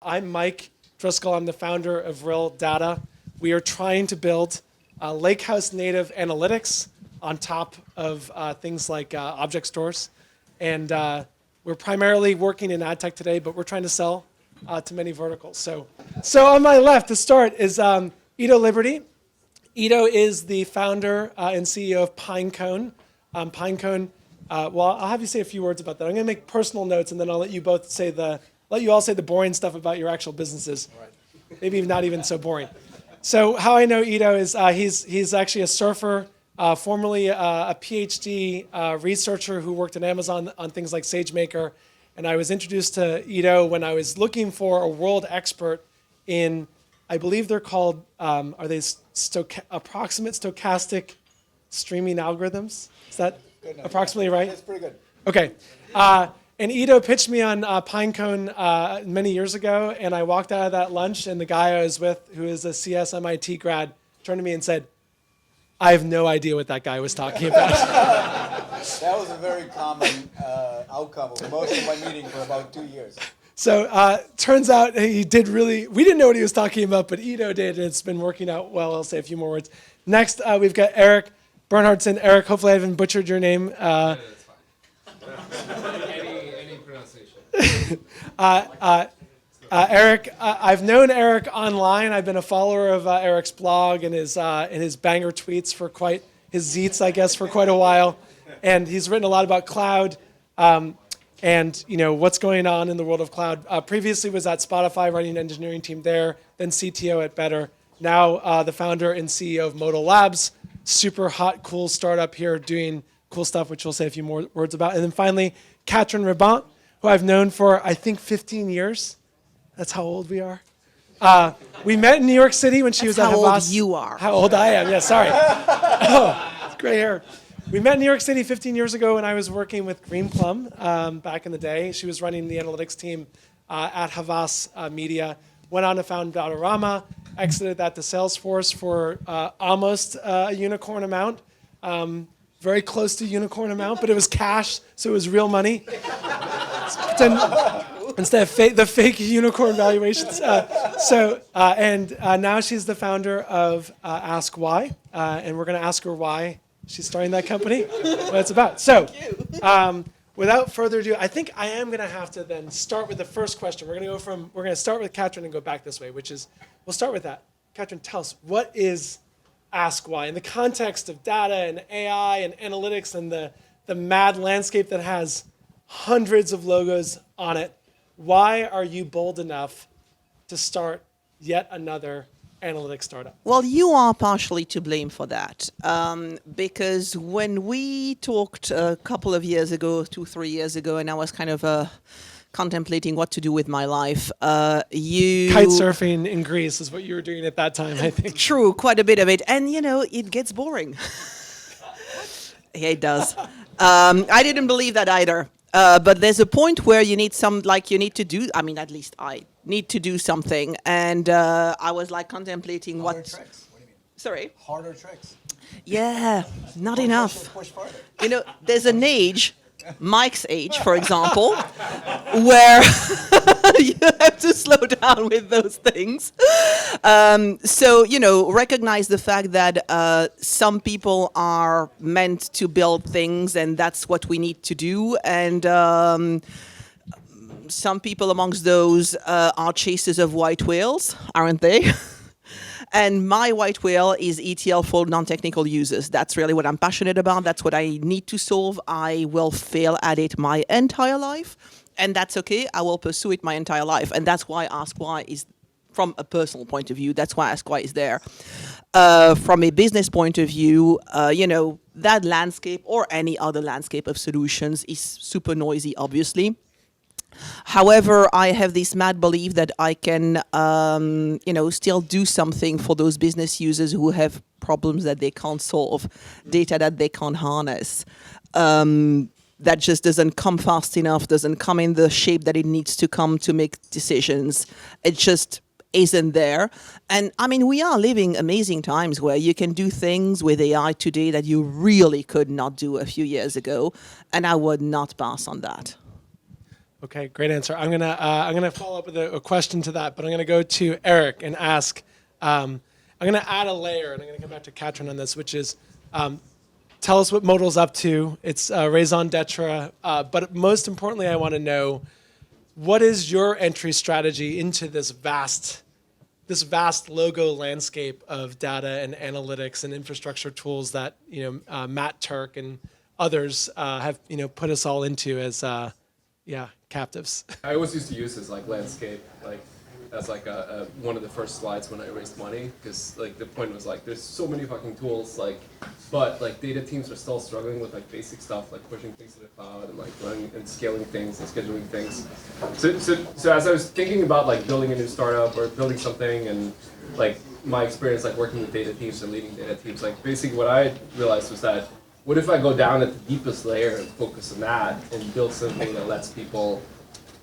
I'm Mike Driscoll. I'm the founder of Rill Data. We are trying to build Lakehouse native analytics on top of things like object stores. And we're primarily working in ad tech today, but we're trying to sell to many verticals. So on my left to start is Edo Liberty. Edo is the founder and CEO of Pinecone. Pinecone, well, I'll have you say a few words about that. I'm going to make personal notes, and then I'll let you all say the boring stuff about your actual businesses. All right. Maybe not even so boring. So how I know Edo is he's actually a surfer, formerly a PhD researcher who worked at Amazon on things like SageMaker. And I was introduced to Edo when I was looking for a world expert in, I believe they're called, are they approximate stochastic streaming algorithms? Is that approximately right? That's pretty good. Okay. And Edo pitched me on Pinecone many years ago, and I walked out of that lunch, and the guy I was with, who is a CS MIT grad, turned to me and said, I have no idea what that guy was talking about. That was a very common outcome of most of my meeting for about 2 years. So turns out we didn't know what he was talking about, but Edo did, and it's been working out well. I'll say a few more words. Next, we've got Erik Bernhardsson. Erik, hopefully I haven't butchered your name. No, that's fine. Any pronunciation. Erik, I've known Erik online. I've been a follower of Erik's blog and his banger tweets his zeets, I guess, for quite a while. And he's written a lot about cloud and what's going on in the world of cloud. Previously was at Spotify running an engineering team there, then CTO at Better. Now the founder and CEO of Modal Labs, super hot, cool startup here doing cool stuff, which we'll say a few more words about. And then finally, Katrin Ribant, who I've known for, I think, 15 years. That's how old we are. We met in New York City when she was at Havas. How old you are. How old I am, yeah, sorry. Oh, it's gray hair. We met in New York City 15 years ago when I was working with Green Plum back in the day. She was running the analytics team at Havas Media. Went on to found Valderrama, exited that to Salesforce for almost a unicorn amount. Very close to unicorn amount, but it was cash, so it was real money. Instead of the fake unicorn valuations. Now she's the founder of Ask Why, and we're going to ask her why she's starting that company, what it's about. So, without further ado, I think I am going to have to then start with the first question. We're going to start with Katrin and go back this way, which is, we'll start with that. Katrin, tell us, what is Ask Why? In the context of data and AI and analytics and the mad landscape that has hundreds of logos on it, why are you bold enough to start yet another analytics startup? Well, you are partially to blame for that. Because when we talked a couple of years ago, 2-3 years ago, and I was kind of contemplating what to do with my life, Kite surfing in Greece is what you were doing at that time, I think. True, quite a bit of it. And, it gets boring. Yeah, it does. I didn't believe that either. But there's a point where you need to do, at least I need to do something. And I was contemplating Harder tricks. What do you mean? Sorry? Harder tricks. Yeah, not enough. Push farther. There's an age, Mike's age, for example, where you have to slow down with those things. So, recognize the fact that some people are meant to build things, and that's what we need to do. And some people amongst those are chasers of white whales, aren't they? And my white whale is ETL for non-technical users. That's really what I'm passionate about. That's what I need to solve. I will fail at it my entire life. And that's okay. I will pursue it my entire life. And that's why Ask Why is, from a personal point of view, that's why Ask Why is there. From a business point of view, that landscape or any other landscape of solutions is super noisy, obviously. However, I have this mad belief that I can, still do something for those business users who have problems that they can't solve, data that they can't harness, that just doesn't come fast enough, doesn't come in the shape that it needs to come to make decisions. It just isn't there. And we are living amazing times where you can do things with AI today that you really could not do a few years ago, and I would not pass on that. Okay, great answer. I'm gonna follow up with a question to that, but I'm gonna go to Erik and ask. I'm gonna add a layer, and I'm gonna come back to Katrin on this, which is, tell us what Modal's up to. It's raison d'etre, but most importantly, I want to know what is your entry strategy into this vast logo landscape of data and analytics and infrastructure tools that Matt Turk and others have put us all into as captives. I always used to use this like landscape, like as like a one of the first slides when I raised money, because like the point was like there's so many fucking tools, like, but like data teams are still struggling with like basic stuff, like pushing things to the cloud and like running and scaling things and scheduling things. So as I was thinking about like building a new startup or building something, and like my experience like working with data teams and leading data teams, like basically what I realized was that what if I go down at the deepest layer and focus on that and build something that lets people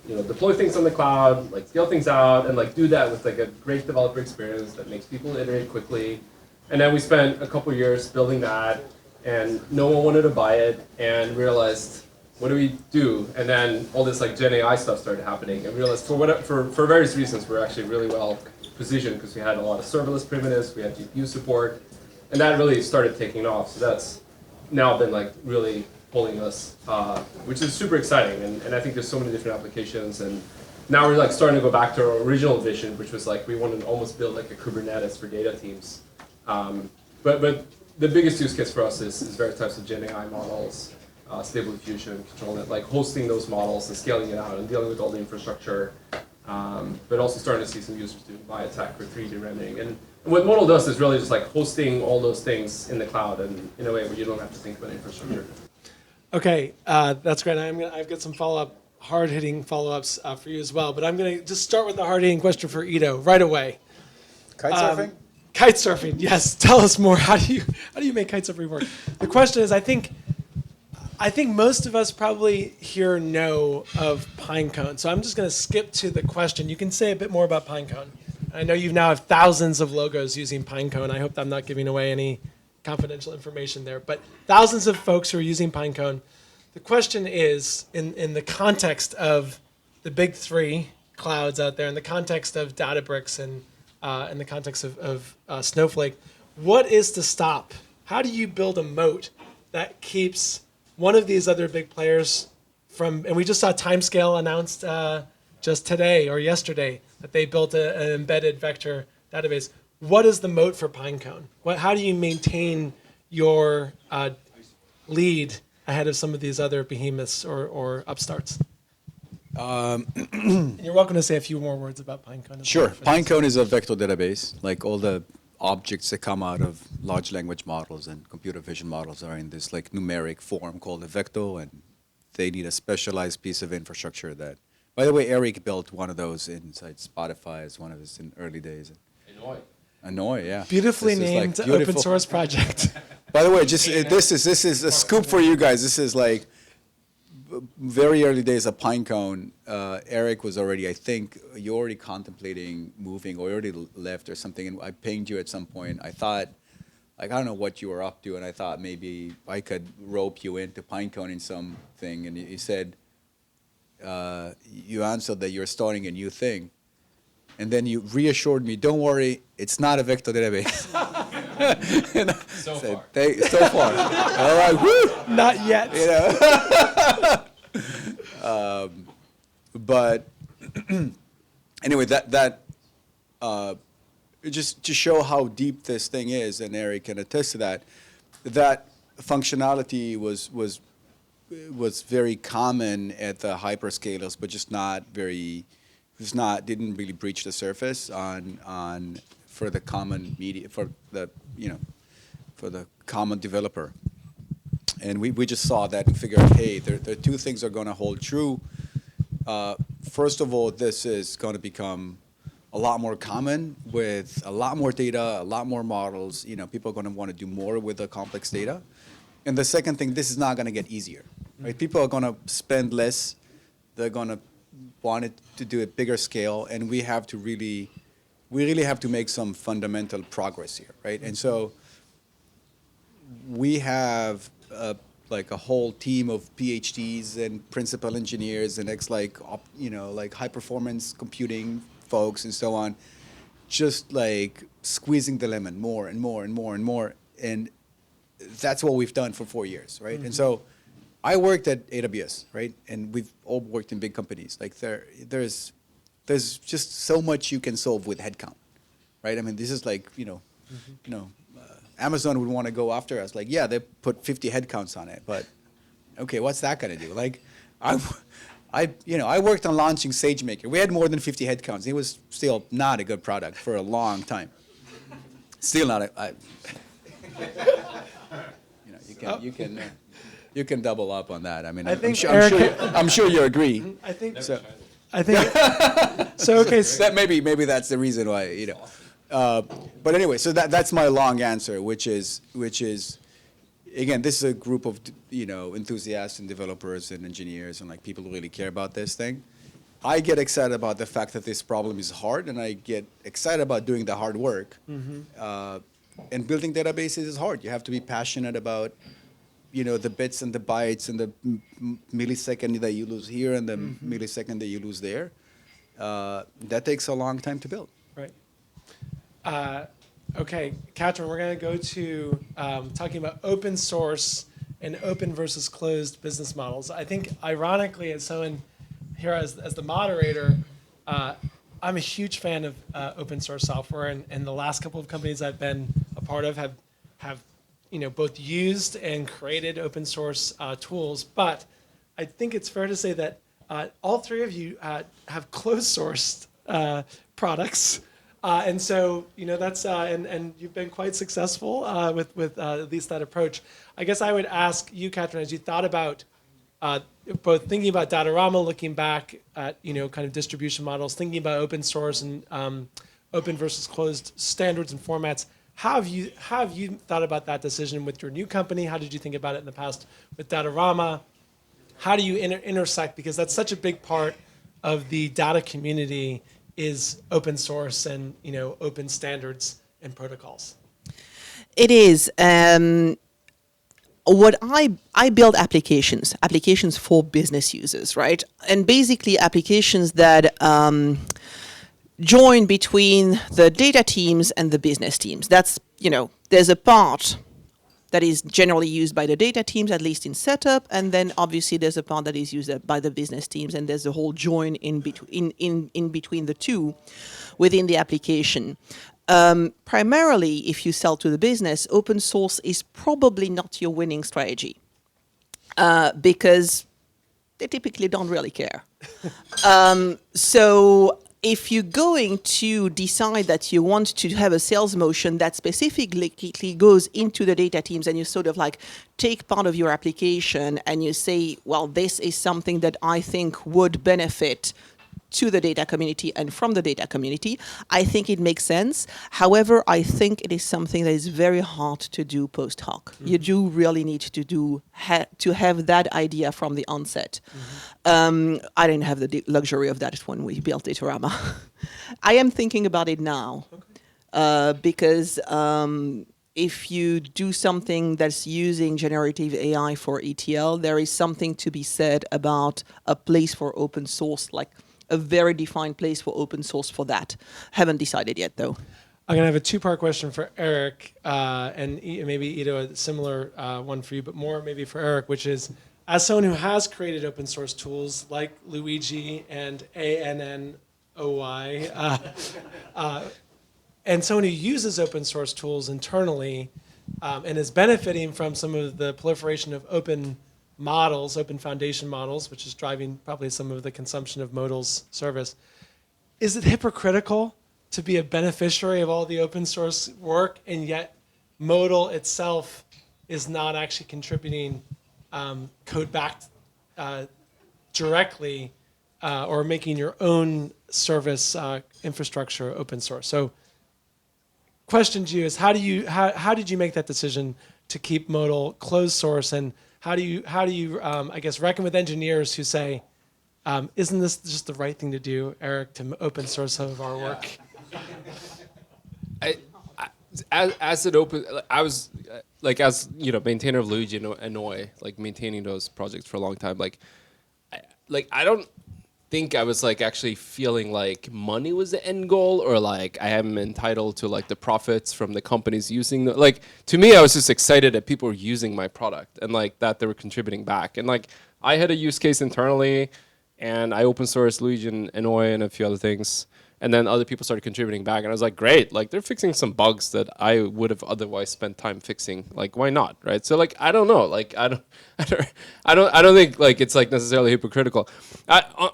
deploy things on the cloud, like scale things out, and like do that with like a great developer experience that makes people iterate quickly. And then we spent a couple years building that, and no one wanted to buy it, and realized, what do we do? And then all this like Gen AI stuff started happening, and realized for various reasons we're actually really well positioned because we had a lot of serverless primitives, we had GPU support, and that really started taking off. So that's now been like really pulling us, which is super exciting, and I think there's so many different applications, and now we're like starting to go back to our original vision, which was like we wanted to almost build like a Kubernetes for data teams. But the biggest use case for us is various types of Gen AI models, Stable Diffusion, ControlNet, like hosting those models and scaling it out and dealing with all the infrastructure, but also starting to see some users do biotech for 3D rendering. And what Modal does is really just like hosting all those things in the cloud, and in a way where you don't have to think about infrastructure. Okay, that's great. I've got some hard-hitting follow-ups for you as well, but I'm going to just start with the hard-hitting question for Edo right away. Kitesurfing? Kite surfing, yes. Tell us more. How do you make kite surfing work? The question is, I think most of us probably here know of Pinecone, so I'm just going to skip to the question. You can say a bit more about Pinecone. I know you now have thousands of logos using Pinecone. I hope I'm not giving away any confidential information there, but thousands of folks who are using Pinecone. The question is, in the context of the big three clouds out there, in the context of Databricks and in the context of Snowflake, what is to stop? How do you build a moat that keeps one of these other big players from, and we just saw Timescale announced just today or yesterday that they built an embedded vector database. What is the moat for Pinecone? How do you maintain your lead ahead of some of these other behemoths or upstarts? And you're welcome to say a few more words about Pinecone. Sure. Pinecone is a vector database. Like all the objects that come out of large language models and computer vision models are in this like numeric form called a vector, and they need a specialized piece of infrastructure that, by the way, Erik built one of those inside Spotify as one of his early days. Annoy, yeah. Beautifully named like open source project. By the way, just this is a scoop for you guys. This is like very early days of Pinecone. Erik was already, I think, you already contemplating moving, or you already left or something. And I pinged you at some point. I thought, like, I don't know what you were up to, and I thought maybe I could rope you into Pinecone in something. And you said, you answered that you're starting a new thing. And then you reassured me, don't worry, it's not a vector database. So far. So far. All right, woo! Not yet. You know? But anyway, that just to show how deep this thing is, and Erik can attest to that, that functionality was very common at the hyperscalers, but just not very. Didn't really breach the surface on for the common media, for the common developer. And we just saw that and figured, hey, there are two things that are going to hold true. First of all, this is going to become a lot more common with a lot more data, a lot more models. People are going to want to do more with the complex data. And the second thing, this is not going to get easier. Right? People are going to spend less. They're going to want it to do a bigger scale, and we really have to make some fundamental progress here, right? And so we have like a whole team of PhDs and principal engineers and like high performance computing folks and so on, just like squeezing the lemon more and more and more and more. And that's what we've done for 4 years, right? And so I worked at AWS, right? And we've all worked in big companies. Like there's just so much you can solve with headcount, right? I mean, this is like, Amazon would want to go after us. Like, yeah, they put 50 headcounts on it, but okay, what's that going to do? Like, I worked on launching SageMaker. We had more than 50 headcounts. It was still not a good product for a long time. Still not you can double up on that. I mean, I'm sure you agree. I think So. I think so. Okay. That maybe that's the reason why, but anyway, so that's my long answer, which is again, this is a group of enthusiasts and developers and engineers and like people who really care about this thing. I get excited about the fact that this problem is hard, and I get excited about doing the hard work. And building databases is hard. You have to be passionate about the bits and the bytes and the millisecond that you lose here and the millisecond that you lose there. That takes a long time to build. Right. Okay, Katrin, we're going to go to talking about open source and open versus closed business models. I think, ironically, as someone here as the moderator, I'm a huge fan of open source software, and the last couple of companies I've been a part of have both used and created open source tools. But I think it's fair to say that all three of you have closed sourced products. And so, that's, and you've been quite successful with at least that approach. I guess I would ask you, Katrin, as you thought about both thinking about Datorama, looking back at, kind of distribution models, thinking about open source and open versus closed standards and formats, how have you thought about that decision with your new company? How did you think about it in the past with Datorama? How do you intersect? Because that's such a big part of the data community is open source and open standards and protocols. It is. What I build applications for business users, right? And basically applications that join between the data teams and the business teams. That's, there's a part that is generally used by the data teams, at least in setup, and then obviously there's a part that is used by the business teams, and there's a whole join in between the two within the application. Primarily, if you sell to the business, open source is probably not your winning strategy because they typically don't really care. So if you're going to decide that you want to have a sales motion that specifically goes into the data teams, and you sort of like take part of your application and you say, well, this is something that I think would benefit to the data community and from the data community, I think it makes sense. However, I think it is something that is very hard to do post hoc. You do really need to have that idea from the onset. I didn't have the luxury of that when we built Datorama. I am thinking about it now because if you do something that's using generative AI for ETL, there is something to be said about a place for open source, like a very defined place for open source for that. Haven't decided yet, though. I'm going to have a two-part question for Erik, and maybe Edo, a similar one for you, but more maybe for Erik, which is, as someone who has created open source tools like Luigi and ANNOY, and someone who uses open source tools internally and is benefiting from some of the proliferation of open models, open foundation models, which is driving probably some of the consumption of Modal's service. Is it hypocritical to be a beneficiary of all the open source work, and yet Modal itself is not actually contributing code back directly or making your own service infrastructure open source? So question to you is, how did you make that decision to keep Modal closed source, and how do you I guess reckon with engineers who say, isn't this just the right thing to do, Erik, to open source some of our work? As it open, I was like as you know, maintainer of Luigi and Noi, like maintaining those projects for a long time, I don't think I was like actually feeling like money was the end goal, or like I am entitled to like the profits from the companies using the, like, to me I was just excited that people were using my product and like that they were contributing back, and like I had a use case internally and I open sourced Luigi and Noi and a few other things, and then other people started contributing back, and I was like, great, like they're fixing some bugs that I would have otherwise spent time fixing. Like, why not, right? So like, I don't know, like I don't think like it's like necessarily hypocritical.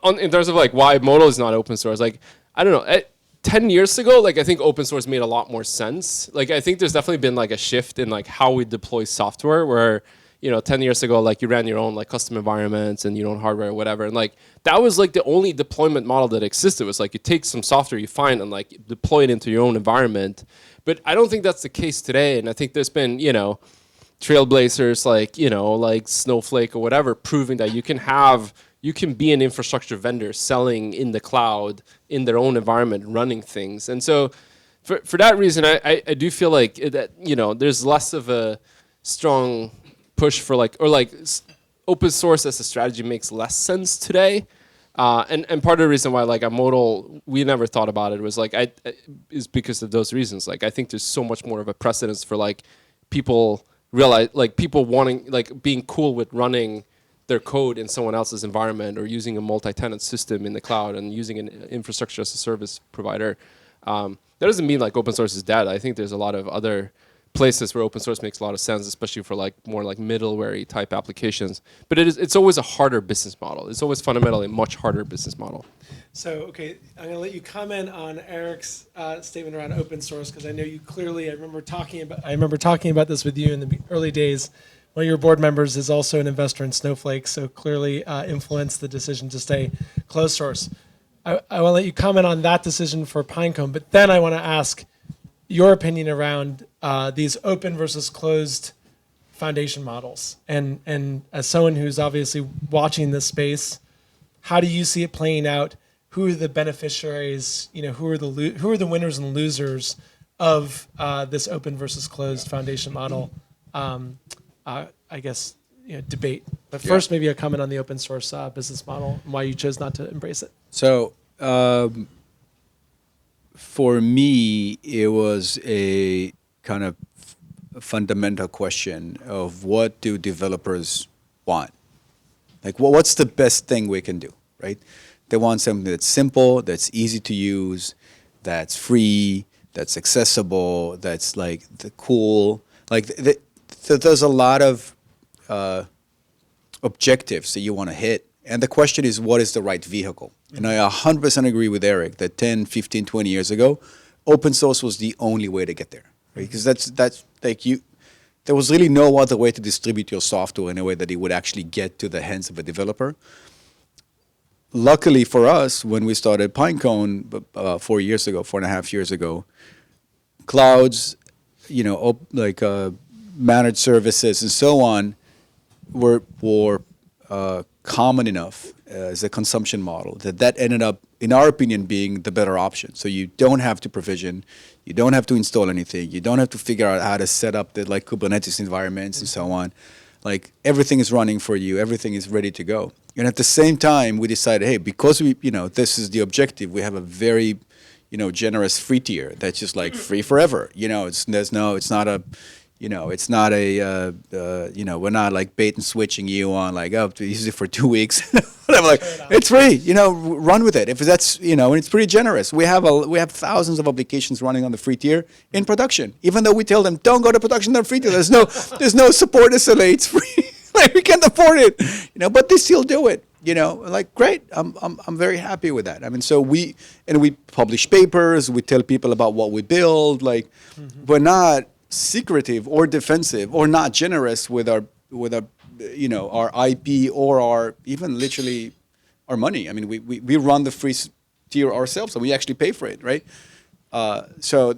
In terms of like why Modal is not open source, like I don't know. 10 years ago, like I think open source made a lot more sense. Like I think there's definitely been like a shift in like how we deploy software, where 10 years ago, like you ran your own like custom environments and your own hardware or whatever. And like, that was like the only deployment model that existed, was like you take some software you find and like deploy it into your own environment. But I don't think that's the case today. And I think there's been, trailblazers like Snowflake or whatever, proving that you can be an infrastructure vendor selling in the cloud in their own environment, running things. And so for that reason, I do feel like that, there's less of a strong push for open source as a strategy makes less sense today. And part of the reason why like a Modal, we never thought about it, was like, is because of those reasons. Like, I think there's so much more of a precedence for like people wanting, like being cool with running their code in someone else's environment, or using a multi-tenant system in the cloud and using an infrastructure as a service provider. That doesn't mean like open source is dead. I think there's a lot of other places where open source makes a lot of sense, especially for like more like middleware type applications. But it's always a harder business model. It's always fundamentally a much harder business model. So, okay, I'm going to let you comment on Erik's statement around open source, because I know you clearly, I remember talking about this with you in the early days. One of your board members is also an investor in Snowflake, so clearly influenced the decision to stay closed source. I want to let you comment on that decision for Pinecone, but then I want to ask your opinion around these open versus closed foundation models. And as someone who's obviously watching this space, how do you see it playing out? Who are the beneficiaries? Who are the winners and losers of this open versus closed foundation model? I guess debate. But first, maybe a comment on the open source business model and why you chose not to embrace it. So for me, it was a kind of fundamental question of what do developers want? Like, what's the best thing we can do, right? They want something that's simple, that's easy to use, that's free, that's accessible, that's like cool. Like, there's a lot of objectives that you want to hit. And the question is, what is the right vehicle? And I 100% agree with Erik that 10, 15, 20 years ago, open source was the only way to get there. Right? Because that's like there was really no other way to distribute your software in a way that it would actually get to the hands of a developer. Luckily for us, when we started Pinecone 4.5 years ago, clouds, managed services and so on were common enough as a consumption model that ended up, in our opinion, being the better option. So you don't have to provision, you don't have to install anything, you don't have to figure out how to set up the like Kubernetes environments and so on. Like, everything is running for you, everything is ready to go. And at the same time, we decided, hey, because this is the objective, we have a very, generous free tier that's just like free forever. We're not like bait and switching you on like, oh, use it for 2 weeks. I'm like, it's free, run with it. If that's, and it's pretty generous. We have thousands of applications running on the free tier in production. Even though we tell them, don't go to production on free tier. There's no support SLA. It's free. Like, we can't afford it, but they still do it. Like, great. I'm very happy with that. I mean, so we publish papers. We tell people about what we build. Like, we're not secretive or defensive or not generous with our IP or our even literally our money. I mean, we run the free tier ourselves, and we actually pay for it, right? So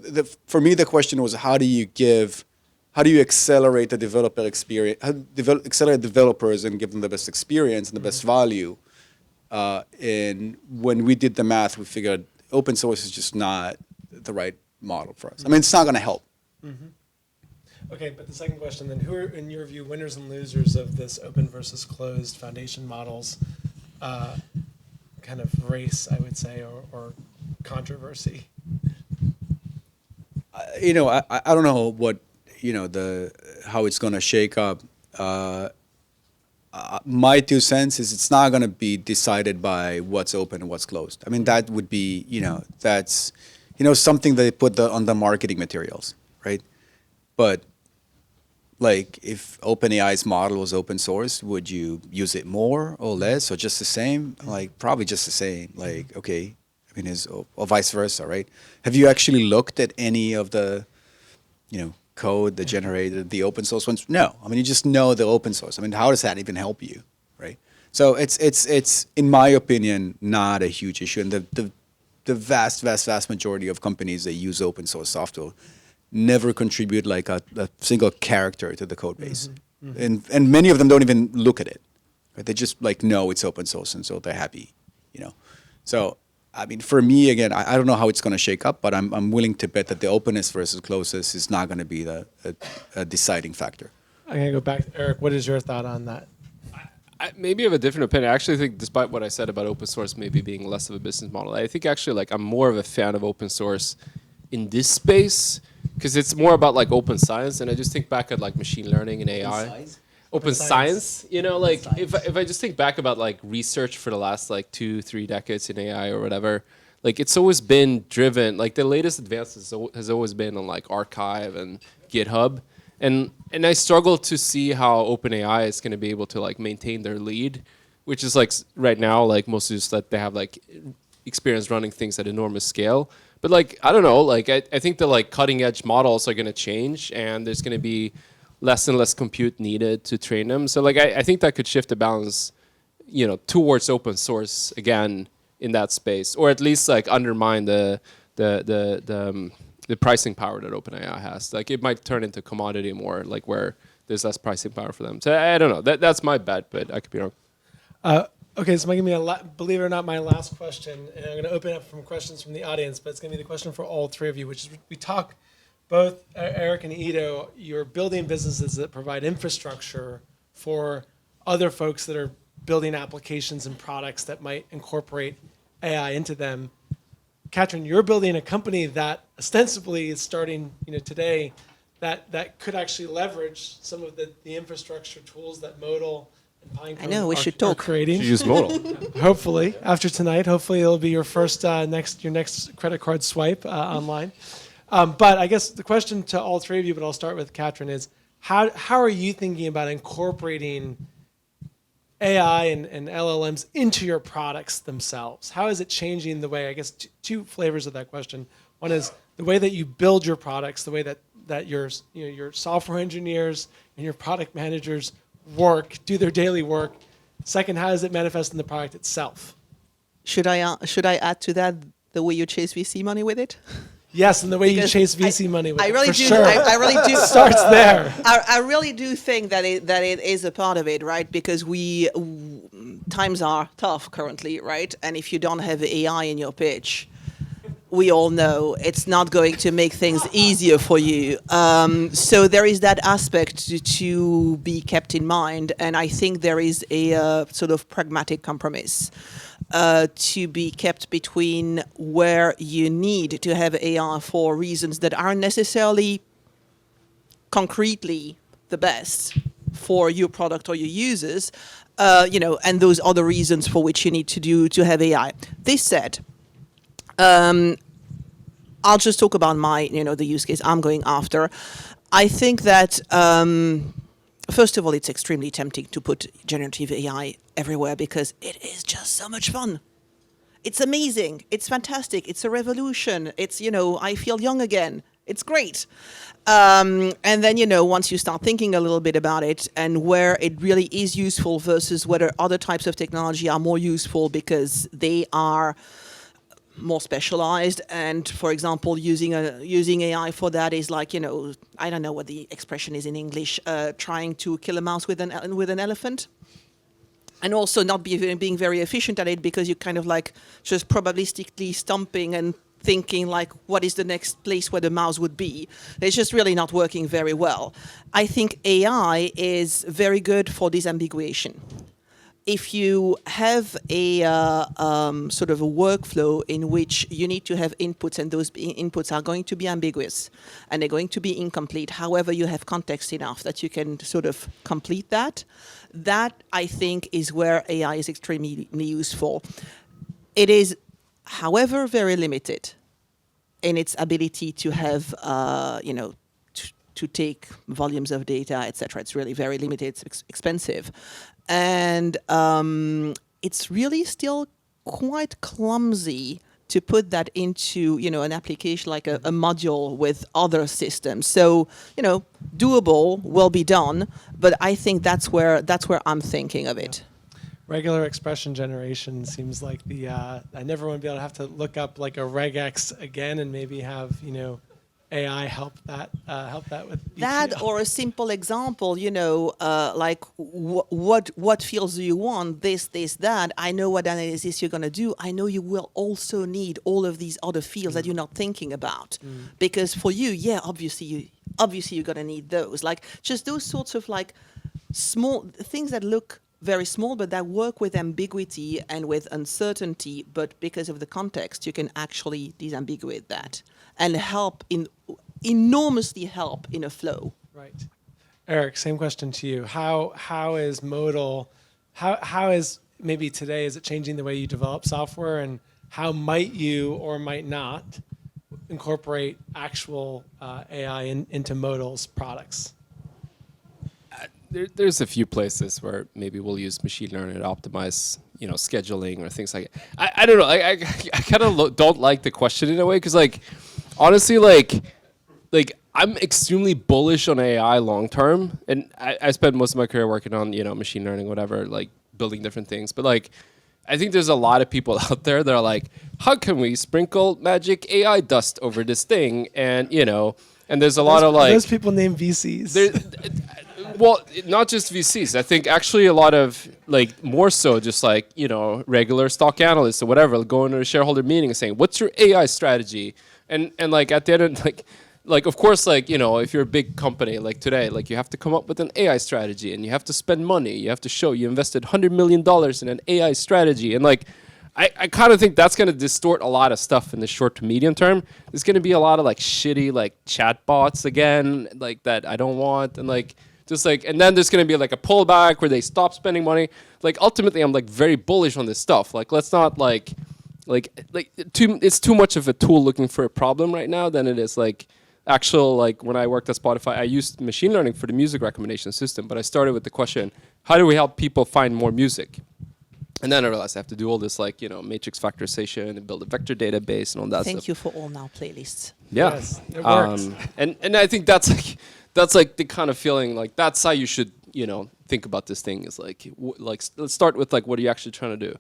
for me, the question was, how do you accelerate the developer experience, accelerate developers and give them the best experience and the best value? And when we did the math, we figured open source is just not the right model for us. I mean, it's not going to help. Mm-hmm. Okay, but the second question then, who are, in your view, winners and losers of this open versus closed foundation models kind of race, I would say, or controversy? I don't know what, how it's going to shake up. My 2 cents is it's not going to be decided by what's open and what's closed. I mean, that would be, that's, something they put on the marketing materials, right? But like, if OpenAI's model was open source, would you use it more or less or just the same? Like, probably just the same. Like, okay, I mean, or vice versa, right? Have you actually looked at any of the, code that generated the open source ones? No. I mean, you just know the open source. I mean, how does that even help you, right? So it's in my opinion, not a huge issue. And the vast majority of companies that use open source software never contribute like a single character to the code base. And many of them don't even look at it. Right? They just like know it's open source, and so they're happy, So, I mean, for me, again, I don't know how it's going to shake up, but I'm willing to bet that the openness versus closest is not going to be a deciding factor. I'm going to go back to Erik. What is your thought on that? I maybe have a different opinion. I actually think, despite what I said about open source maybe being less of a business model, I think actually like I'm more of a fan of open source in this space because it's more about like open science. And I just think back at like machine learning and AI. Open science, like if I just think back about like research for the last like 2-3 decades in AI or whatever, like it's always been driven, like the latest advances has always been on like archive and GitHub. And I struggle to see how OpenAI is going to be able to like maintain their lead, which is like right now, like mostly just that they have like experience running things at enormous scale. But like, I don't know, like I think the like cutting edge models are going to change and there's going to be less and less compute needed to train them. So like I think that could shift the balance, towards open source again in that space, or at least like undermine the pricing power that OpenAI has. Like it might turn into commodity more, like where there's less pricing power for them. So I don't know. That's my bet, but I could be wrong. Okay, so give me believe it or not, my last question, and I'm going to open up from questions from the audience, but it's going to be the question for all three of you, which is we talk. Both Erik and Edo, you're building businesses that provide infrastructure for other folks that are building applications and products that might incorporate AI into them. Katrin, you're building a company that ostensibly is starting, today, that could actually leverage some of the infrastructure tools that Modal and Pinecone I know, we should talk. are creating. You use Modal. Hopefully, after tonight, it'll be your first your next credit card swipe online. But I guess the question to all three of you, but I'll start with Katrin, is how are you thinking about incorporating AI and LLMs into your products themselves? How is it changing the way, I guess, two flavors of that question. One is the way that you build your products, the way that your software engineers and your product managers do their daily work. Second, how does it manifest in the product itself? Should I add to that the way you chase VC money with it? Yes, and the way you Because chase VC money with I it, really for do. sure. I really do. Starts there. I really do think that it is a part of it, right? Because times are tough currently, right? And if you don't have AI in your pitch, we all know it's not going to make things easier for you. So there is that aspect to be kept in mind, and I think there is a sort of pragmatic compromise to be kept between where you need to have AI for reasons that aren't necessarily concretely the best for your product or your users, and those other reasons for which you need to have AI. This said, I'll just talk about the use case I'm going after. I think that, first of all, it's extremely tempting to put generative AI everywhere because it is just so much fun. It's amazing. It's fantastic. It's a revolution. It's, I feel young again. It's great. And then, once you start thinking a little bit about it and where it really is useful versus whether other types of technology are more useful because they are more specialized, and for example, using AI for that is like, I don't know what the expression is in English, trying to kill a mouse with an elephant, and also not being very efficient at it because you're kind of like just probabilistically stomping and thinking like, what is the next place where the mouse would be? It's just really not working very well. I think AI is very good for disambiguation. If you have a sort of a workflow in which you need to have inputs, and those inputs are going to be ambiguous and they're going to be incomplete, however you have context enough that you can sort of complete that, that I think is where AI is extremely useful. It is, however, very limited in its ability to have, to take volumes of data, etc. It's really very limited. It's expensive. And it's really still quite clumsy to put that into, an application like a module with other systems. So, doable, will be done, but I think that's where I'm thinking of it. Regular expression generation seems like I never want to be able to have to look up like a regex again and maybe have, AI help that with that, ETL. or a simple example, like what fields do you want? This, that. I know what analysis you're going to do. I know you will also need all of these other fields that you're not thinking about, because for you, obviously you're going to need those. Like just those sorts of like small things that look very small, but that work with ambiguity and with uncertainty. But because of the context, you can actually disambiguate that and enormously help in a flow. Right. Erik, same question to you. How is Modal, how is maybe today, is it changing the way you develop software, and how might you or might not incorporate actual AI into Modal's products? There's a few places where maybe we'll use machine learning to optimize, scheduling or things like that. I don't know. I kind of don't like the question in a way, because honestly, I'm extremely bullish on AI long term, and I spent most of my career working on machine learning, whatever, building different things. But I think there's a lot of people out there that are like, how can we sprinkle magic AI dust over this thing? And and there's a lot of those people named VCs. Well, not just VCs. I think actually a lot of more so just regular stock analysts or whatever going to a shareholder meeting and saying, "What's your AI strategy?" And at the end of of course if you're a big company like today, you have to come up with an AI strategy, and you have to spend money. You have to show you invested $100 million in an AI strategy, and I kind of think that's going to distort a lot of stuff in the short to medium term. There's going to be a lot of shitty chat bots again, that I don't want, and and then there's going to be a pullback where they stop spending money. Ultimately, I'm very bullish on this stuff. Let's not it's too much of a tool looking for a problem right now than it is actual when I worked at Spotify, I used machine learning for the music recommendation system, but I started with the question, how do we help people find more music? And then I realized I have to do all this matrix factorization and build a vector database and all that stuff. Thank you for all now playlists. Yeah. Yes, it works. And I think that's the kind of feeling that's how you should think about this thing is let's start with what are you actually trying to do?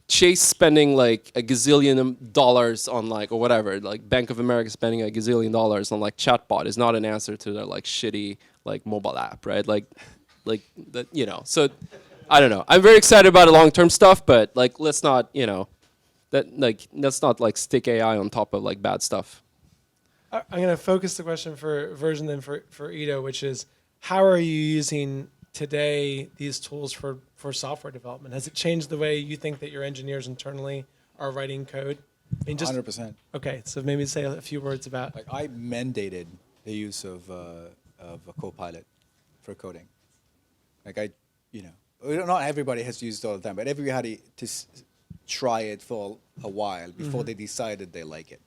Chase spending a gazillion dollars on or whatever, Bank of America spending a gazillion dollars on chatbot is not an answer to their shitty mobile app, right? That so I don't know. I'm very excited about the long-term stuff, but let's not let's not stick AI on top of bad stuff. I'm going to focus the question for version then for Edo, which is, how are you using today these tools for software development? Has it changed the way you think that your engineers internally are writing code? I mean, 100%. Okay, so maybe say a few words about. I mandated the use of a Copilot for coding. Not everybody has used it all the time, but everybody to try it for a while before they decided they like it.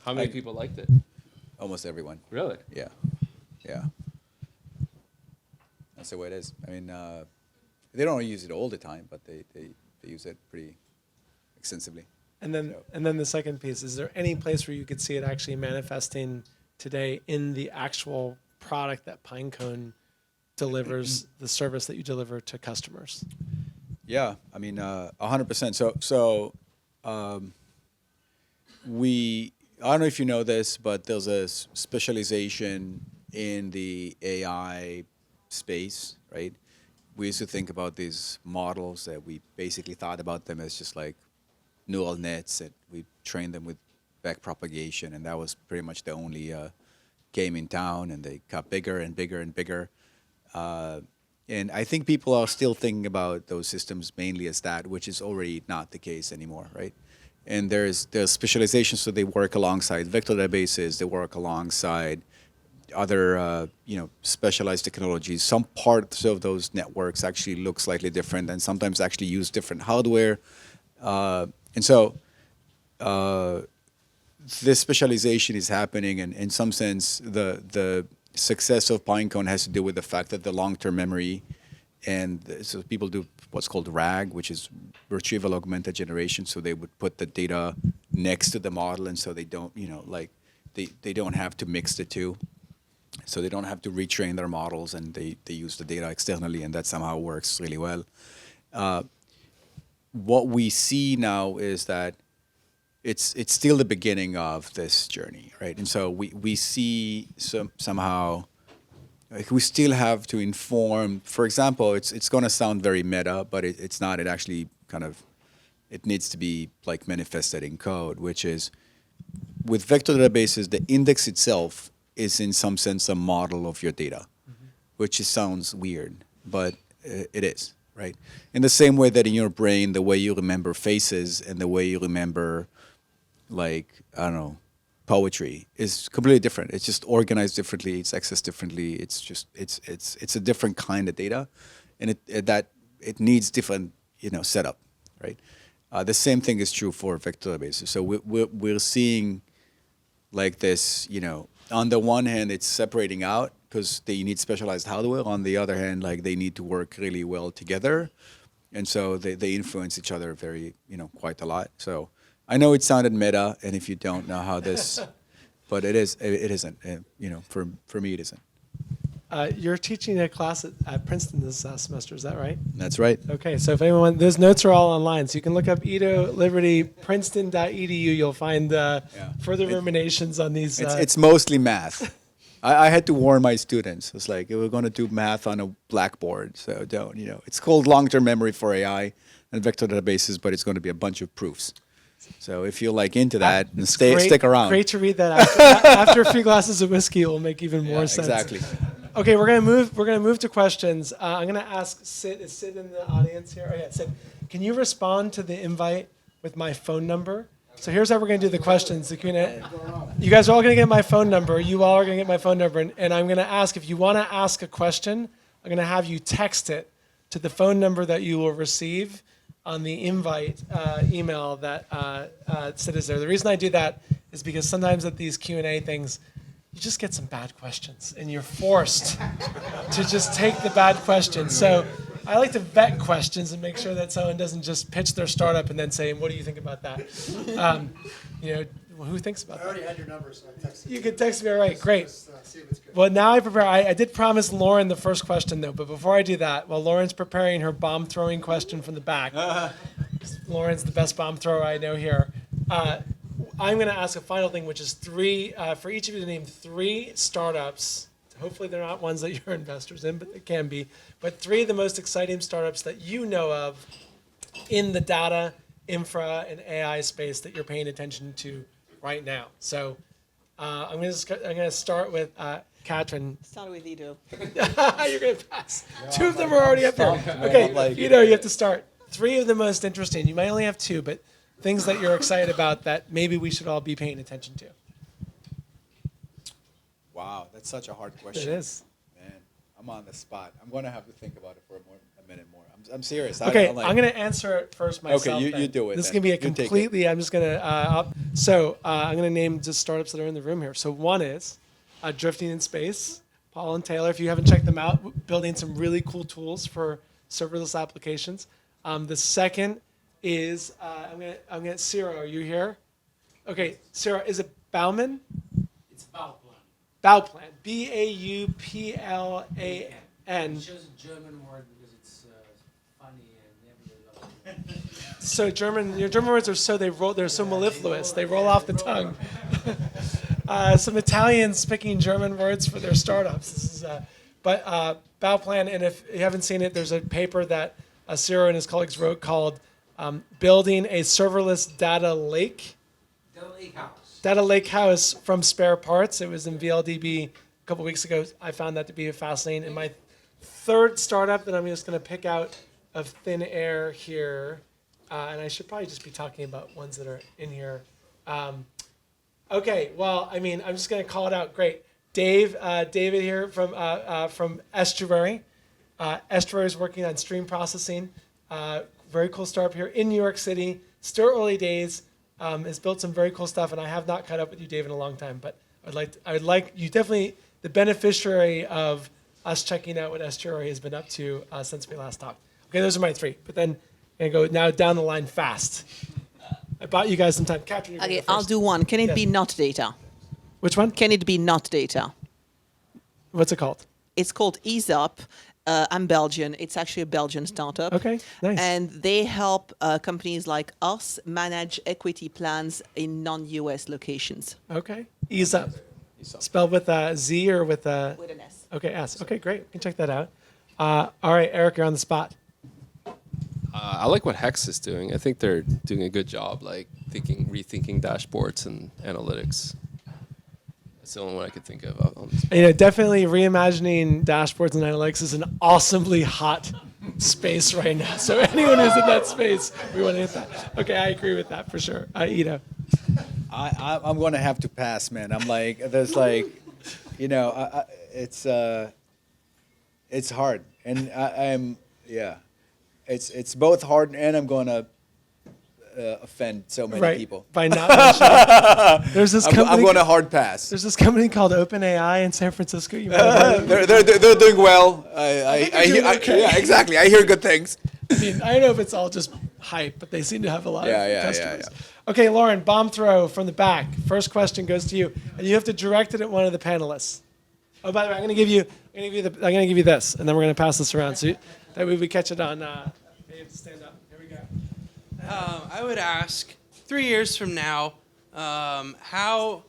How many people liked it? Almost everyone. Really? Yeah. That's the way it is. I mean, they don't use it all the time, but they use it pretty extensively. And then the second piece, is there any place where you could see it actually manifesting today in the actual product that Pinecone delivers, the service that you deliver to customers? Yeah, I mean, 100%. So I don't know if you know this, but there's a specialization in the AI space, right? We used to think about these models that we basically thought about them as just neural nets, and we trained them with backpropagation, and that was pretty much the only game in town. And they got bigger and bigger and bigger. And I think people are still thinking about those systems mainly as that, which is already not the case anymore, right? And there's specialization, so they work alongside vector databases, they work alongside other specialized technologies. Some parts of those networks actually look slightly different, and sometimes actually use different hardware. And so this specialization is happening, and in some sense, the success of Pinecone has to do with the fact that the long-term memory, and so people do what's called RAG, which is retrieval augmented generation. So they would put the data next to the model, and so they don't, they don't have to mix the two. So they don't have to retrain their models, and they use the data externally, and that somehow works really well. What we see now is that it's still the beginning of this journey, right? And so we see somehow, like, we still have to inform. For example, it's going to sound very meta, but it's not. It actually it needs to be like manifested in code, which is with vector databases, the index itself is in some sense a model of your data, which sounds weird, but it is, right? In the same way that in your brain, the way you remember faces and the way you remember, like, I don't know, poetry is completely different. It's just organized differently. It's accessed differently. It's just it's a different kind of data, and it needs different setup, right? The same thing is true for vector databases. So we're seeing like this, on the one hand, it's separating out because they need specialized hardware. On the other hand, like, they need to work really well together, and so they influence each other very quite a lot. So I know it sounded meta, and if you don't know how this, but it isn't. For me, it isn't. You're teaching a class at Princeton this semester, is that right? That's right. Okay, so if anyone, those notes are all online, so you can look up Edo Liberty, Princeton.edu. You'll find further ruminations on these. It's mostly math. I had to warn my students. It's like, we're going to do math on a blackboard, so don't. It's called long-term memory for AI and vector databases, but it's going to be a bunch of proofs. So if you're like into that, stick around. Great to read that after a few glasses of whiskey. It will make even more sense. Exactly. Okay, we're gonna move to questions. I'm gonna ask Sid. Is Sid in the audience here? Oh yeah, Sid. Can you respond to the invite with my phone number? So here's how we're gonna do the questions. You guys are all gonna get my phone number. You all are gonna get my phone number, and I'm gonna ask, if you want to ask a question, I'm gonna have you text it to the phone number that you will receive on the invite email that Sid is there. The reason I do that is because sometimes at these Q&A things, you just get some bad questions, and you're forced to just take the bad questions. So I like to vet questions and make sure that someone doesn't just pitch their startup and then say, "What do you think about that?" Who thinks about that? I already had your number, so I texted you. You could text me, all right, great. Just, see if it's good. Well, now I prepare. I did promise Lauren the first question, though, but before I do that, while Lauren's preparing her bomb-throwing question from the back, Lauren's the best bomb thrower I know here, I'm going to ask a final thing, which is for each of you to name 3 startups. Hopefully they're not ones that you're investors in, but they can be. But 3 of the most exciting startups that you know of in the data, infra, and AI space that you're paying attention to right now. So I'm going to start with Katrin. Start with Edo. You're going to pass. 2 of them are already up there. Okay, you have to start. 3 of the most interesting. You might only have 2, but things that you're excited about that maybe we should all be paying attention to. Wow, that's such a hard question. It is. Man, I'm on the spot. I'm going to have to think about it for a minute more. I'm serious. Okay, I'm going to answer it first myself. Okay, you do it. This is then. going to be You take it. completely, I'm just going to, I'm going to name just startups that are in the room here. So one is Drifting in Space. Paul and Taylor, if you haven't checked them out, building some really cool tools for serverless applications. The second is, I'm gonna Ciro, are you here? Okay, Ciro, is it Bauman? It's Bauplan. Bauplan, Bauplan. It's just a German word because it's funny and never. So your German words are they're so mellifluous, they roll off the tongue. Some Italians picking German words for their startups. This is, Bauplan, and if you haven't seen it, there's a paper that Ciro and his colleagues wrote called building a serverless data lake. Data lake house from spare parts. It was in VLDB a couple weeks ago. I found that to be fascinating. And my third startup that I'm just going to pick out of thin air here, and I should probably just be talking about ones that are in here. Okay, well, I mean, I'm just going to call it out. Great. David here from Estuary. Estuary is working on stream processing. Very cool startup here in New York City. Still early days. Has built some very cool stuff, and I have not caught up with you, Dave, in a long time. But I would like you definitely the beneficiary of us checking out what Estuary has been up to since we last talked. Okay, those are my three. But then I'm going to go now down the line fast. I bought you guys some time. Katrin, you're Okay, gonna go I'll first. do one. Can it be Yes. not data? Which one? Can it be not data? What's it called? It's called EaseUp. I'm Belgian. It's actually a Belgian startup. Okay, nice. And they help companies like us manage equity plans in non-US locations. Okay, ease up. Spelled with a Z or with a? With an S. Okay, S. Okay, great. We can check that out. All right, Erik, you're on the spot. I like what Hex is doing. I think they're doing a good job, like rethinking dashboards and analytics. That's the only one I could think of on this. You know, definitely reimagining dashboards and analytics is an awesomely hot space right now. So anyone who's in that space, we want to hit that. Okay, I agree with that for sure. Edo. I'm going to have to pass, man. I'm like, there's like, you know, it's hard, and I'm it's both hard, and I'm going to offend so many people. By not mentioning. There's this company. I'm going to hard pass. There's this company called OpenAI in San Francisco. You might have heard of it. They're doing well. think they're doing okay. Yeah, exactly. I hear good things. I mean, I don't know if it's all just hype, but they seem to have a lot of customers. Yeah. Okay, Lauren, bomb throw from the back. First question goes to you, and you have to direct it at one of the panelists. Oh, by the way, I'm going to give you this, and then we're going to pass this around so that way we catch it on. You have to stand up. Here we go. I would ask, 3 years from now, how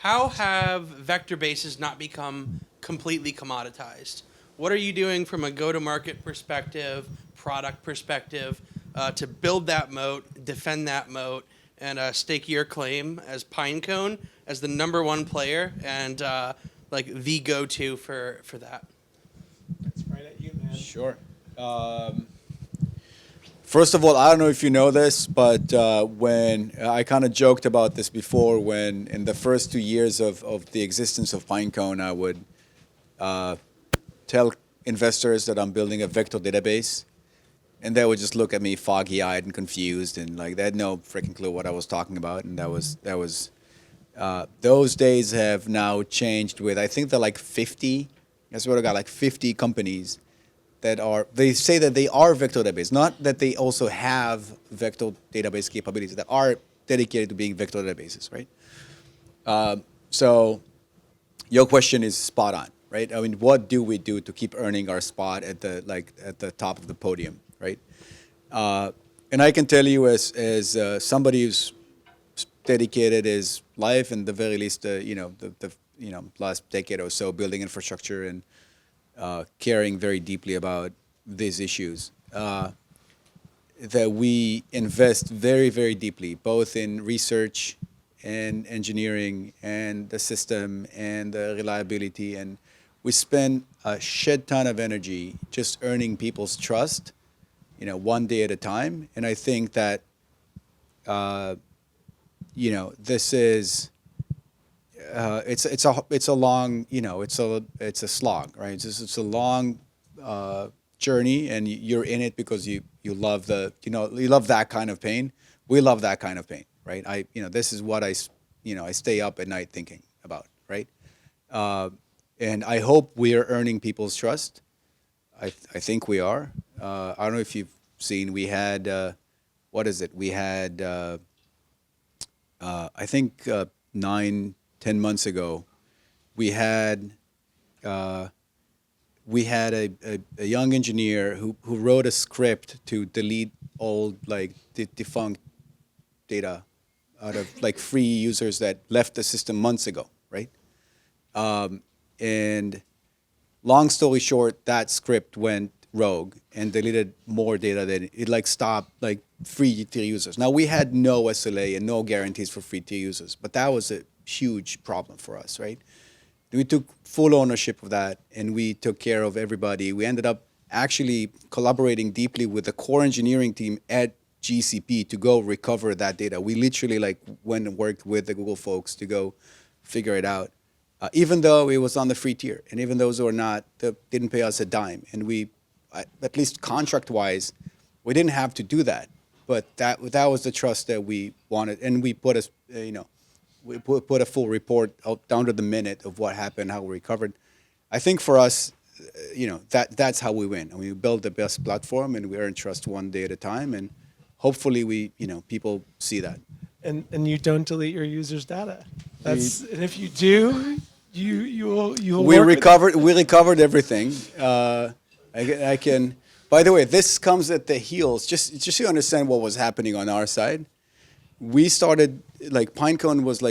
have vector bases not become completely commoditized? What are you doing from a go-to-market perspective, product perspective, to build that moat, defend that moat, and stake your claim as Pinecone as the #1 player and like the go-to for that? That's right at you, man. Sure. First of all, I don't know if you know this, but when I kind of joked about this before, when in the first 2 years of the existence of Pinecone, I would tell investors that I'm building a vector database, and they would just look at me foggy-eyed and confused, and like they had no freaking clue what I was talking about. And that was those days have now changed with, I think they're like 50. I swear to God, like 50 companies that are, they say that they are vector database, not that they also have vector database capabilities, that are dedicated to being vector databases, right? So your question is spot on, right? I mean, what do we do to keep earning our spot at the top of the podium, right? And I can tell you as somebody who's dedicated his life, and the very least, the last decade or so, building infrastructure and caring very deeply about these issues, that we invest very, very deeply, both in research and engineering and the system and the reliability. And we spend a shed ton of energy just earning people's trust, one day at a time. And I think that, this is, it's a long, it's a slog, right? It's a long journey, and you're in it because you love you love that kind of pain. We love that kind of pain, right? This is what I stay up at night thinking about, right? And I hope we are earning people's trust. I think we are. I don't know if you've seen, we had, We had, I think 9-10 months ago, we had a young engineer who wrote a script to delete old defunct data out of free users that left the system months ago, right? And long story short, that script went rogue and deleted more data than it like stopped like free tier users. Now we had no SLA and no guarantees for free tier users, but that was a huge problem for us, right? We took full ownership of that and we took care of everybody. We ended up actually collaborating deeply with the core engineering team at GCP to go recover that data. We literally like went and worked with the Google folks to go figure it out. Even though it was on the free tier, and even those who are not, they didn't pay us a dime. And we, at least contract-wise, we didn't have to do that. But that was the trust that we wanted, and we put we put a full report out down to the minute of what happened, how we recovered. I think for us, that's how we win. And we build the best platform, and we earn trust one day at a time, and hopefully people see that. And you don't delete your users' data. And if you do, you will. We recovered everything. I can. By the way, this comes at the heels. Just so you understand what was happening on our side. We started Pinecone was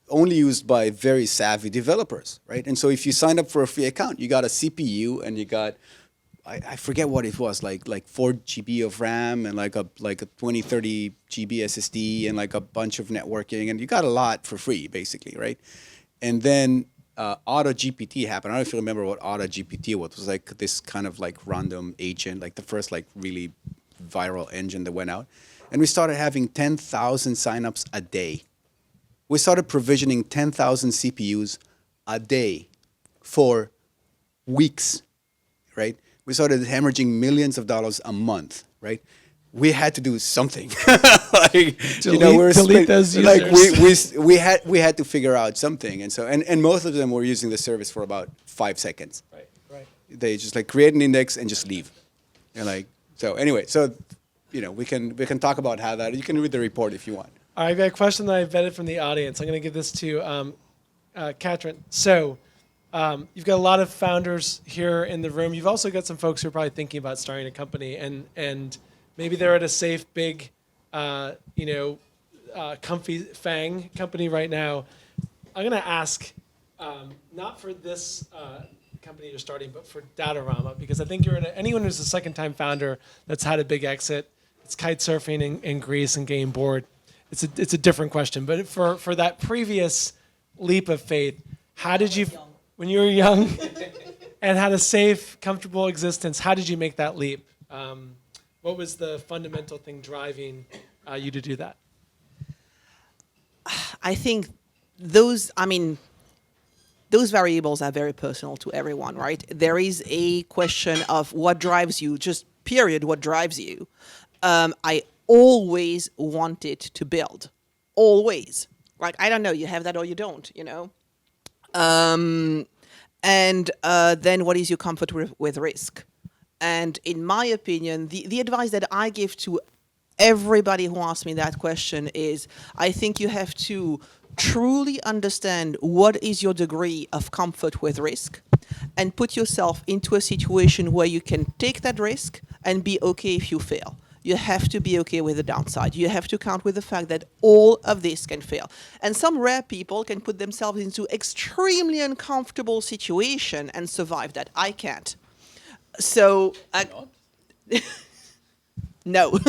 only used by very savvy developers, right? And so if you signed up for a free account, you got a CPU and you got I forget what it was, like 4 GB of RAM and like a 20, 30 GB SSD and like a bunch of networking, and you got a lot for free, basically, right? And then Auto GPT happened. I don't know if you remember what Auto GPT was. It was like this kind of like random agent, like the first like really viral engine that went out. And we started having 10,000 signups a day. We started provisioning 10,000 CPUs a day for weeks, right? We started hemorrhaging millions of dollars a month, right? We had to do something. Delete those users. We had to figure out something, and so and most of them were using the service for about 5 seconds. Right. They just create an index and just leave, and so anyway. So we can talk about how that. You can read the report if you want. All right, I've got a question that I vetted from the audience. I'm going to give this to Katrin. So. You've got a lot of founders here in the room. You've also got some folks who are probably thinking about starting a company, and maybe they're at a safe, big, comfy FANG company right now. I'm going to ask, not for this company you're starting, but for Datarama, because I think anyone who's a second-time founder that's had a big exit, it's kite surfing in Greece and getting bored. It's a different question, but for that previous leap of faith, how did you? When you were young and had a safe, comfortable existence, how did you make that leap? What was the fundamental thing driving you to do that? I think those variables are very personal to everyone, right? There is a question of what drives you, just period, what drives you. I always wanted to build, always. I don't know, you have that or you don't, And then what is your comfort with risk? And in my opinion, the advice that I give to everybody who asks me that question is, I think you have to truly understand what is your degree of comfort with risk and put yourself into a situation where you can take that risk and be okay if you fail. You have to be okay with the downside. You have to count with the fact that all of this can fail. And some rare people can put themselves into extremely uncomfortable situation and survive that. I can't. So, no.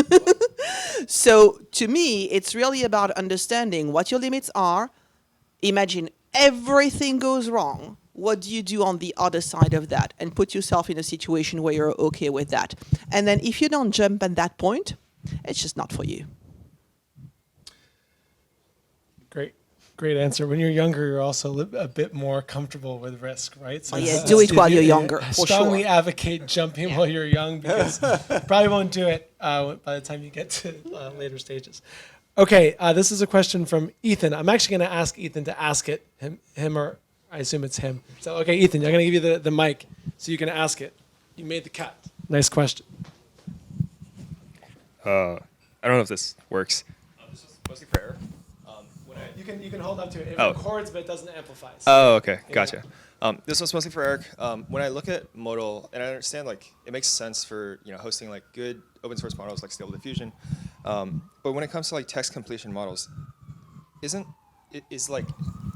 So to me, it's really about understanding what your limits are. Imagine everything goes wrong. What do you do on the other side of that? And put yourself in a situation where you're okay with that. And then if you don't jump at that point, it's just not for you. Great answer. When you're younger, you're also a bit more comfortable with risk, right? So do it while you're younger, for strongly sure. advocate jumping while you're young, because you probably won't do it by the time you get to later stages. Okay, this is a question from Ethan. I'm actually going to ask Ethan to ask it, him or I assume it's him. So, okay, Ethan, I'm going to give you the mic so you can ask it. You made the cut. Nice question. I don't know if this works. This is mostly for Erik. You can hold up to it. It Oh. records, but it doesn't amplify. So, Oh, okay, yeah. gotcha. This was mostly for Erik. When I look at Modal, and I understand it makes sense for hosting good open source models like Stable Diffusion, but when it comes to text completion models, isn't is like,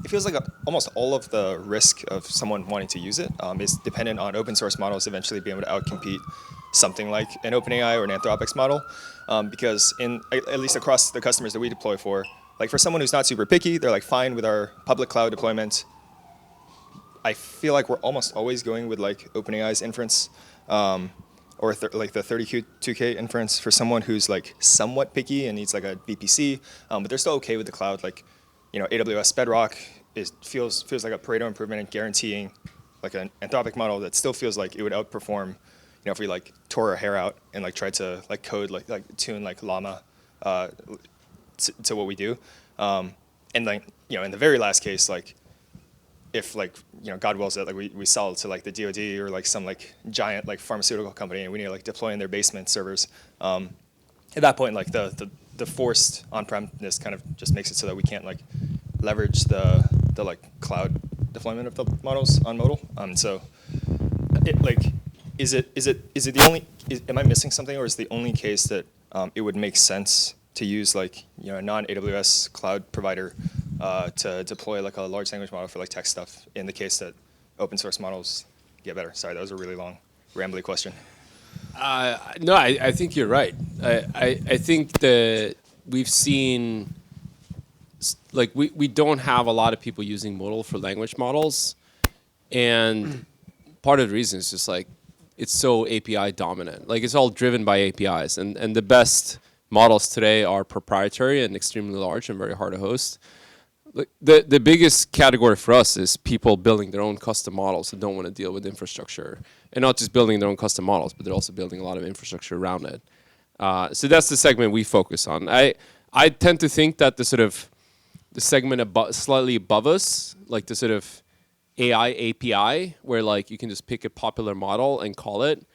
it feels like almost all of the risk of someone wanting to use it is dependent on open source models eventually being able to outcompete something like an OpenAI or an Anthropic's model, because at least across the customers that we deploy for, like for someone who's not super picky, they're like fine with our public cloud deployment. I feel like we're almost always going with like OpenAI's inference, or like the 32K inference for someone who's like somewhat picky and needs like a VPC, but they're still okay with the cloud. Like, AWS Bedrock feels like a Pareto improvement in guaranteeing like an Anthropic model that still feels like it would outperform, if we like tore our hair out and like tried to like code like tune like Llama to what we do, and like in the very last case, like if like God wills it, like we sell it to like the DoD or like some like giant like pharmaceutical company and we need to like deploy in their basement servers, at that point like the forced on-premness kind of just makes it so that we can't like leverage the like cloud deployment of the models on Modal. So it like is it the only, am I missing something, or is the only case that it would make sense to use like a non-AWS cloud provider to deploy like a large language model for like tech stuff in the case that open source models get better? Sorry, that was a really long, rambly question. No, I think you're right. I think that we've seen, like, we don't have a lot of people using Modal for language models. And part of the reason is just like, it's so API dominant. Like, it's all driven by APIs. And the best models today are proprietary and extremely large and very hard to host. The biggest category for us is people building their own custom models that don't want to deal with infrastructure. And not just building their own custom models, but they're also building a lot of infrastructure around it. So that's the segment we focus on. I tend to think that the segment slightly above us, like the sort of AI API, where like you can just pick a popular model and call it,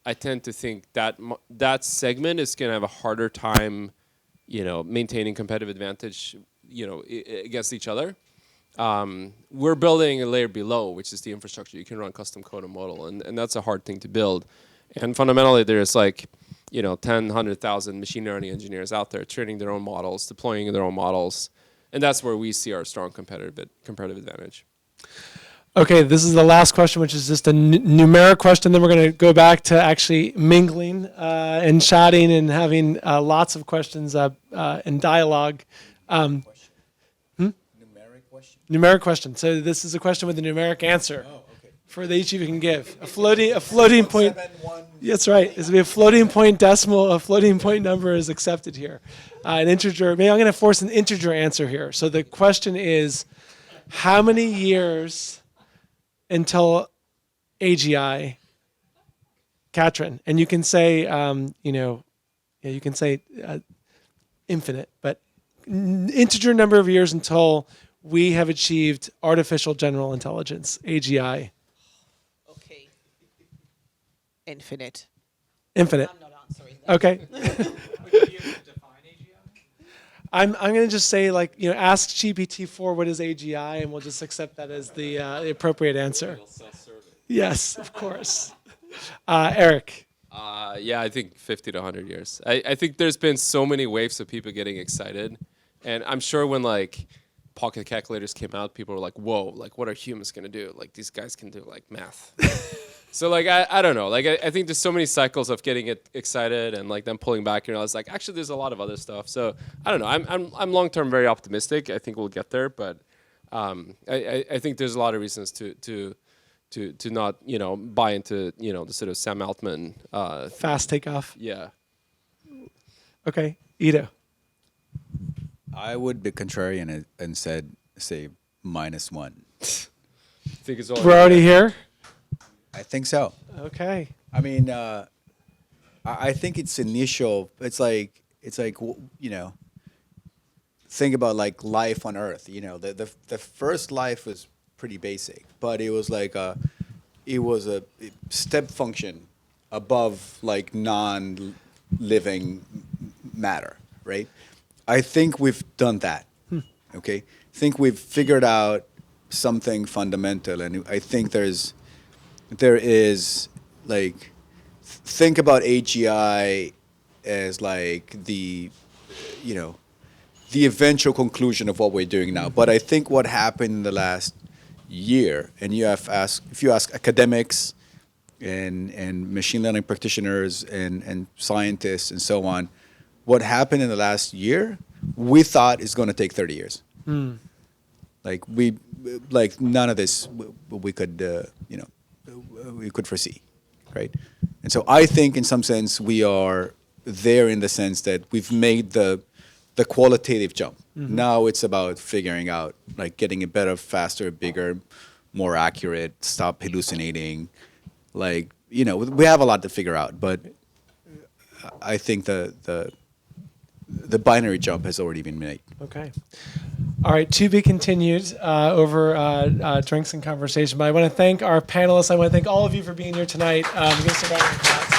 I tend to think that that segment is going to have a harder time, maintaining competitive advantage, against each other. We're building a layer below, which is the infrastructure. You can run custom code and Modal, and that's a hard thing to build. And fundamentally, there's like, 10, 100,000 machine learning engineers out there training their own models, deploying their own models, and that's where we see our strong competitive advantage. Okay, this is the last question, which is just a numeric question. Then we're going to go back to actually mingling and chatting and having lots of questions and dialogue. Numeric question. So this is a question with a numeric answer. Oh, okay. For each of you can give a floating point. That's right. This will be a floating point decimal. A floating point number is accepted here. An integer. Maybe I'm going to force an integer answer here. So the question is, how many years until AGI, Katrin? And you can say, you can say infinite, but integer number of years until we have achieved artificial general intelligence, AGI. Okay. Infinite. Infinite. I'm not answering that. Okay. I'm going to just say, ask GPT-4 what is AGI, and we'll just accept that as the appropriate answer. Yes, of course. Erik. Yeah, I think 50 to 100 years. I think there's been so many waves of people getting excited. And I'm sure when pocket calculators came out, people were like, whoa, what are humans going to do? These guys can do math. So I don't know. I think there's so many cycles of getting excited and then pulling back. I was actually there's a lot of other stuff. So I don't know. I'm long term very optimistic. I think we'll get there, but I think there's a lot of reasons to not buy into the sort of Sam Altman fast takeoff. Yeah. Okay, Edo. I would be contrarian and say -1. Think it's We're already here. I think so. Okay. I mean, I think it's initial. It's like think about life on Earth. The first life was pretty basic, but it was it was a step function above non-living matter, right? I think we've done that. Okay, I think we've figured out something fundamental, and I think there is think about AGI as the the eventual conclusion of what we're doing now. But I think what happened in the last year, and if you ask academics and machine learning practitioners and scientists and so on, what happened in the last year, we thought is going to take 30 years. Like none of this we could we could foresee, right? And so I think in some sense we are there in the sense that we've made the qualitative jump. Now it's about figuring out, like getting it better, faster, bigger, more accurate, stop hallucinating. Like, we have a lot to figure out, but I think the binary jump has already been made. Okay. All right, to be continued over drinks and conversation. But I want to thank our panelists. I want to thank all of you for being here tonight. Give us a round of applause.